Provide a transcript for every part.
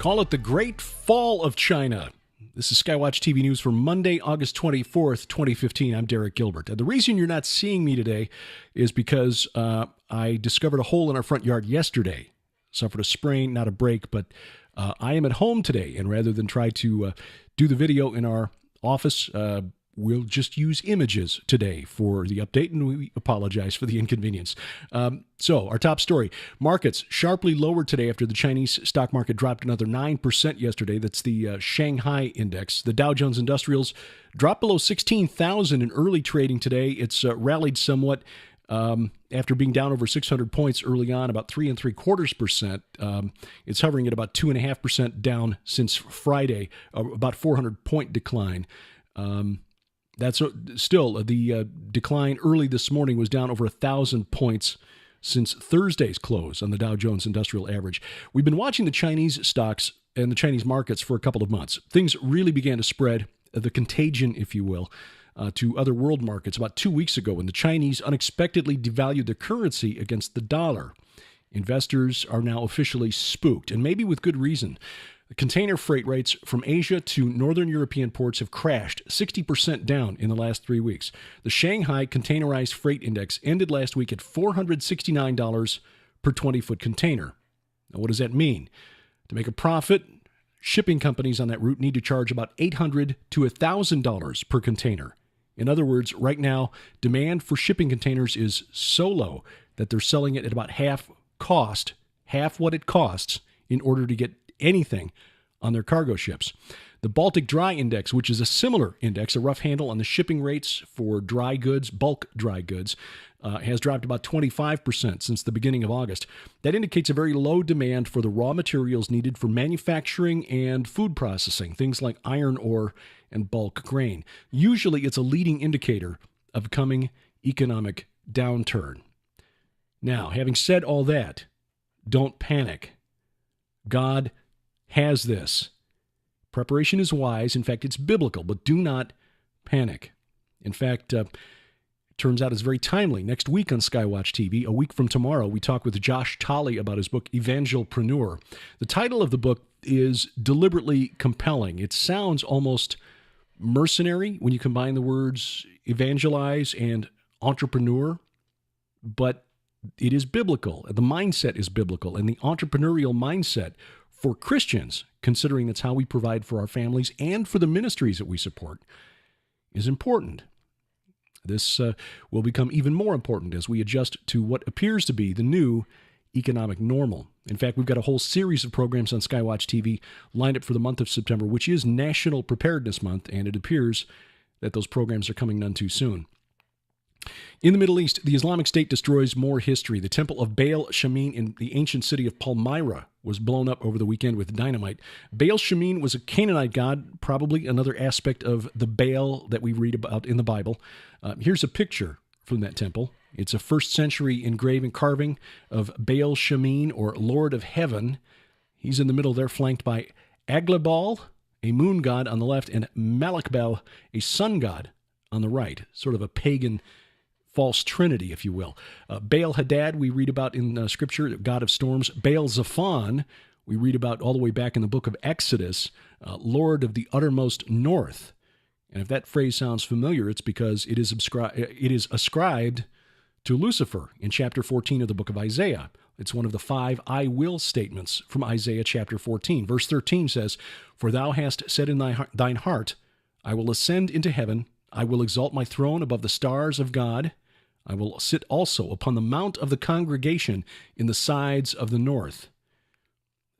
Call it the Great Fall of China. This is SkyWatchTV News for Monday, August 24th, 2015. I'm Derek Gilbert. The reason you're not seeing me today is because I discovered a hole in our front yard yesterday. Suffered a sprain, not a break, but I am at home today. And rather than try to do the video in our office, we'll just use images today for the update, and we apologize for the inconvenience. So our top story, markets sharply lower today after the Chinese stock market dropped another 9% yesterday. That's the Shanghai index. The Dow Jones Industrials dropped below 16,000 in early trading today. It's rallied somewhat after being down over 600 points early on, about 3 3/4%. It's hovering at about 2.5% down since Friday, about 400-point decline. That's still the decline early this morning was down over 1,000 points since Thursday's close on the Dow Jones Industrial Average. We've been watching the Chinese stocks and the Chinese markets for a couple of months. Things really began to spread, the contagion, if you will, to other world markets about 2 weeks ago when the Chinese unexpectedly devalued their currency against the dollar. Investors are now officially spooked, and maybe with good reason. The container freight rates from Asia to northern European ports have crashed 60% down in the last 3 weeks. The Shanghai Containerized Freight Index ended last week at $469 per 20-foot container. Now, what does that mean? To make a profit, shipping companies on that route need to charge about $800 to $1,000 per container. In other words, right now, demand for shipping containers is so low that they're selling it at about half what it costs in order to get anything on their cargo ships. The Baltic Dry Index, which is a similar index, a rough handle on the shipping rates for dry goods, bulk dry goods, has dropped about 25% since the beginning of August. That indicates a very low demand for the raw materials needed for manufacturing and food processing, things like iron ore and bulk grain. Usually it's a leading indicator of a coming economic downturn. Now, having said all that, don't panic. God has this. Preparation is wise. In fact, it's biblical, but do not panic. In fact, it turns out it's very timely. Next week on SkyWatch TV, a week from tomorrow, we talk with Josh Tolley about his book, Evangelpreneur. The title of the book is deliberately compelling. It sounds almost mercenary when you combine the words evangelize and entrepreneur, but it is biblical. The mindset is biblical, and the entrepreneurial mindset for Christians, considering that's how we provide for our families and for the ministries that we support, is important. This will become even more important as we adjust to what appears to be the new economic normal. In fact, we've got a whole series of programs on SkyWatch TV lined up for the month of September, which is National Preparedness Month, and it appears that those programs are coming none too soon. In the Middle East, the Islamic State destroys more history. The temple of Baal Shamin in the ancient city of Palmyra was blown up over the weekend with dynamite. Baal Shamin was a Canaanite god, probably another aspect of the Baal that we read about in the Bible. Here's a picture from that temple. It's a 1st century engraving carving of Baal Shamin, or Lord of Heaven. He's in the middle there, flanked by Aglabal, a moon god, on the left, and Malakbel, a sun god, on the right. Sort of a pagan false trinity, if you will. Baal Hadad, we read about in Scripture, god of storms. Baal Zephon, we read about all the way back in the book of Exodus, Lord of the uttermost north. And if that phrase sounds familiar, it's because it is ascribed to Lucifer in chapter 14 of the book of Isaiah. It's one of the 5 I will statements from Isaiah chapter 14. Verse 13 says, "For thou hast said in thine heart, I will ascend into heaven, I will exalt my throne above the stars of God. I will sit also upon the mount of the congregation in the sides of the north."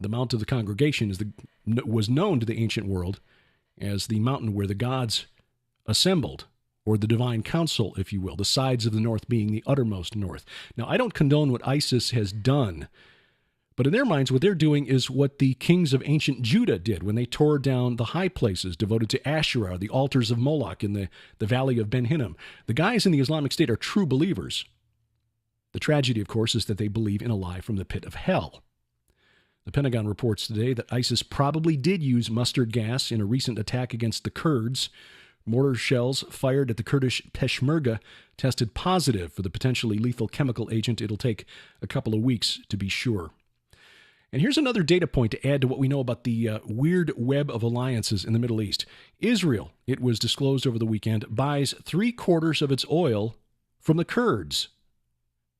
The mount of the congregation was known to the ancient world as the mountain where the gods assembled, or the divine council, if you will, the sides of the north being the uttermost north. Now, I don't condone what ISIS has done, but in their minds, what they're doing is what the kings of ancient Judah did when they tore down the high places devoted to Asherah, the altars of Moloch in the valley of Ben Hinnom. The guys in the Islamic State are true believers. The tragedy, of course, is that they believe in a lie from the pit of hell. The Pentagon reports today that ISIS probably did use mustard gas in a recent attack against the Kurds. Mortar shells fired at the Kurdish Peshmerga tested positive for the potentially lethal chemical agent. It'll take a couple of weeks to be sure. And here's another data point to add to what we know about the weird web of alliances in the Middle East. Israel, it was disclosed over the weekend, buys 3/4 of its oil from the Kurds.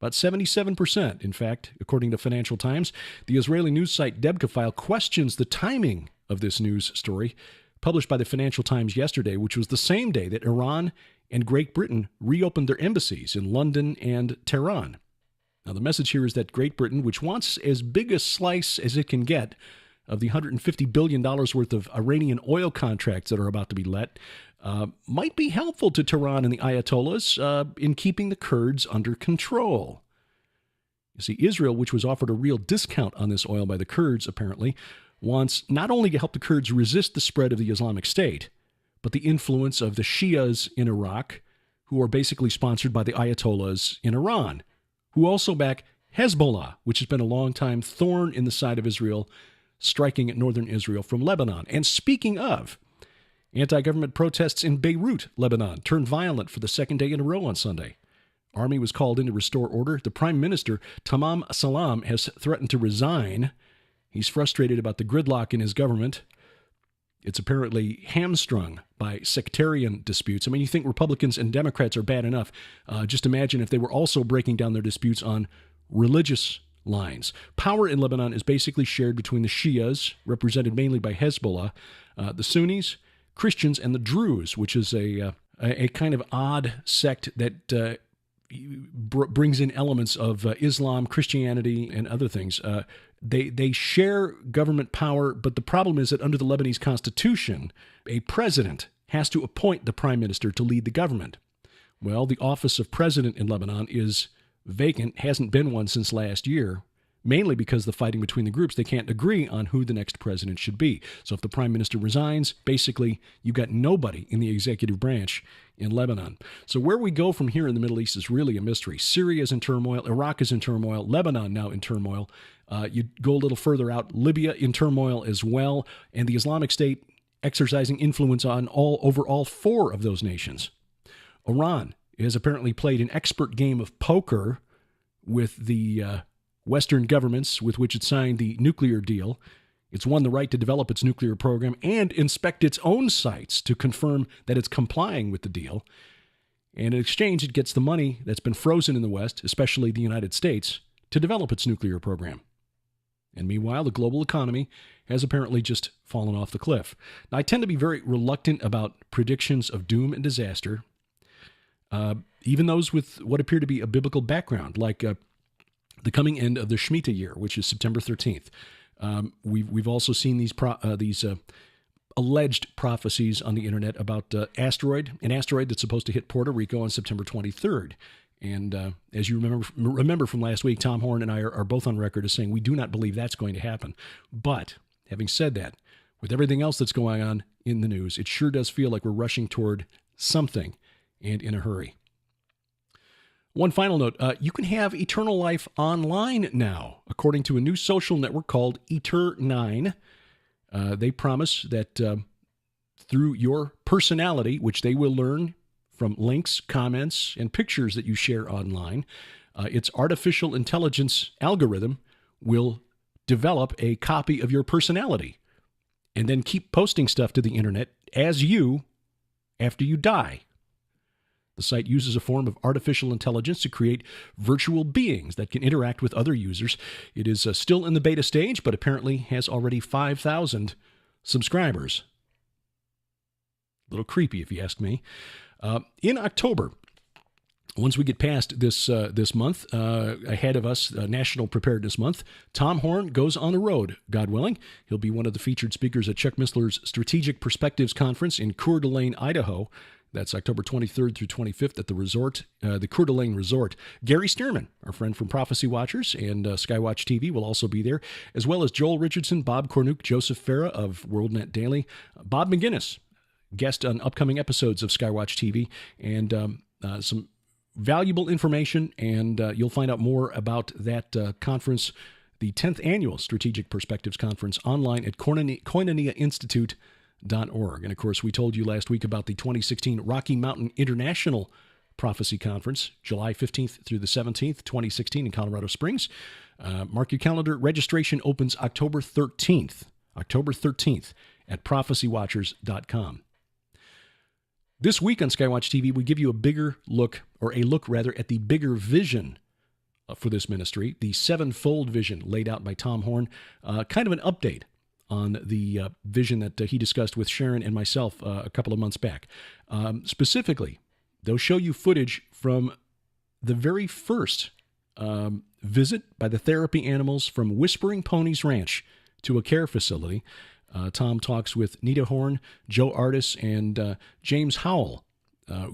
About 77%, in fact, according to Financial Times. The Israeli news site Debkafile questions the timing of this news story, published by the Financial Times yesterday, which was the same day that Iran and Great Britain reopened their embassies in London and Tehran. Now, the message here is that Great Britain, which wants as big a slice as it can get of the $150 billion worth of Iranian oil contracts that are about to be let, might be helpful to Tehran and the Ayatollahs in keeping the Kurds under control. You see, Israel, which was offered a real discount on this oil by the Kurds, apparently, wants not only to help the Kurds resist the spread of the Islamic State, but the influence of the Shias in Iraq, who are basically sponsored by the Ayatollahs in Iran, who also back Hezbollah, which has been a long-time thorn in the side of Israel, striking at northern Israel from Lebanon. And speaking of, anti-government protests in Beirut, Lebanon, turned violent for the second day in a row on Sunday. Army was called in to restore order. The Prime Minister, Tamam Salam, has threatened to resign. He's frustrated about the gridlock in his government. It's apparently hamstrung by sectarian disputes. I mean, you think Republicans and Democrats are bad enough. Just imagine if they were also breaking down their disputes on religious lines. Power in Lebanon is basically shared between the Shias, represented mainly by Hezbollah, the Sunnis, Christians, and the Druze, which is a kind of odd sect that brings in elements of Islam, Christianity, and other things. They share government power, but the problem is that under the Lebanese constitution, a president has to appoint the prime minister to lead the government. Well, the office of president in Lebanon is vacant, hasn't been one since last year, mainly because the fighting between the groups, they can't agree on who the next president should be. So if the prime minister resigns, basically you got nobody in the executive branch in Lebanon. So where we go from here in the Middle East is really a mystery. Syria is in turmoil, Iraq is in turmoil, Lebanon now in turmoil. You go a little further out, Libya in turmoil as well, and the Islamic State exercising influence on over all four of those nations. Iran has apparently played an expert game of poker with the Western governments with which it signed the nuclear deal. It's won the right to develop its nuclear program and inspect its own sites to confirm that it's complying with the deal. And in exchange, it gets the money that's been frozen in the West, especially the United States, to develop its nuclear program. And meanwhile, the global economy has apparently just fallen off the cliff. Now, I tend to be very reluctant about predictions of doom and disaster, even those with what appear to be a biblical background, like the coming end of the Shemitah year, which is September 13th. We've also seen these alleged prophecies on the internet about an asteroid that's supposed to hit Puerto Rico on September 23rd. And as you remember from last week, Tom Horn and I are both on record as saying we do not believe that's going to happen. But having said that, with everything else that's going on in the news, it sure does feel like we're rushing toward something, and in a hurry. One final note, you can have eternal life online now, according to a new social network called Eter9. They promise that through your personality, which they will learn from links, comments, and pictures that you share online, its artificial intelligence algorithm will develop a copy of your personality and then keep posting stuff to the internet as you after you die. The site uses a form of artificial intelligence to create virtual beings that can interact with other users. It is still in the beta stage, but apparently has already 5,000 subscribers. A little creepy, if you ask me. In October, once we get past this month, ahead of us, National Preparedness Month, Tom Horn goes on the road, God willing. He'll be one of the featured speakers at Chuck Missler's Strategic Perspectives Conference in Coeur d'Alene, Idaho. That's October 23rd through 25th at the resort, the Coeur d'Alene Resort. Gary Stearman, our friend from Prophecy Watchers and SkyWatchTV, will also be there, as well as Joel Richardson, Bob Cornuke, Joseph Farah of WorldNet Daily, Bob McGinnis, guest on upcoming episodes of SkyWatchTV, and some valuable information, and you'll find out more about that conference, the 10th Annual Strategic Perspectives Conference, online at koinoniainstitute.org. And of course, we told you last week about the 2016 Rocky Mountain International Prophecy Conference, July 15th through the 17th, 2016 in Colorado Springs. Mark your calendar. Registration opens October 13th at prophecywatchers.com. This week on SkyWatch TV, we give you a look at the bigger vision for this ministry, the sevenfold vision laid out by Tom Horn, kind of an update on the vision that he discussed with Sharon and myself a couple of months back. Specifically, they'll show you footage from the very first visit by the therapy animals from Whispering Ponies Ranch to a care facility. Tom talks with Nita Horn, Joe Artis, and James Howell,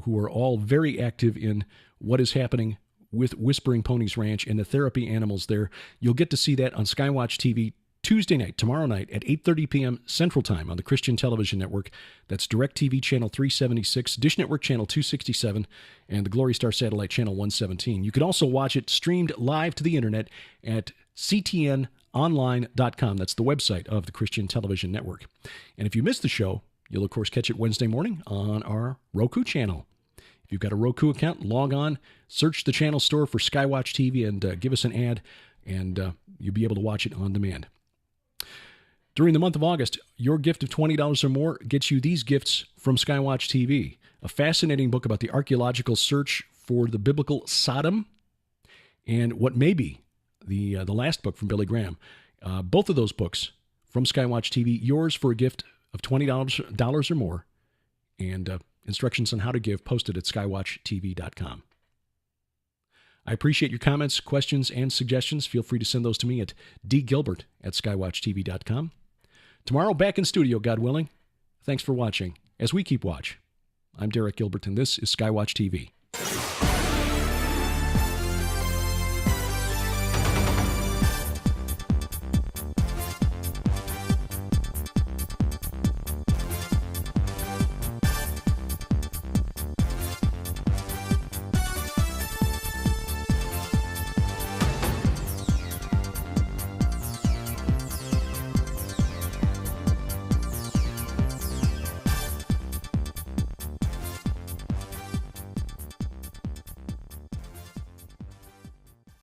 who are all very active in what is happening with Whispering Ponies Ranch and the therapy animals there. You'll get to see that on SkyWatch TV Tuesday night, tomorrow night at 8:30 p.m. Central Time on the Christian Television Network. That's DirecTV Channel 376, Dish Network Channel 267, and the Glory Star Satellite Channel 117. You can also watch it streamed live to the internet at ctnonline.com. That's the website of the Christian Television Network. And if you missed the show, you'll, of course, catch it Wednesday morning on our Roku channel. If you've got a Roku account, log on, search the channel store for SkyWatch TV, and give us an ad, and you'll be able to watch it on demand. During the month of August, your gift of $20 or more gets you these gifts from SkyWatch TV. A fascinating book about the archaeological search for the biblical Sodom, and what may be the last book from Billy Graham. Both of those books from SkyWatch TV, yours for a gift of $20 or more, and instructions on how to give posted at skywatchtv.com. I appreciate your comments, questions, and suggestions. Feel free to send those to me at dgilbert@skywatchtv.com. Tomorrow, back in studio, God willing. Thanks for watching. As we keep watch, I'm Derek Gilbert, and this is SkyWatch TV.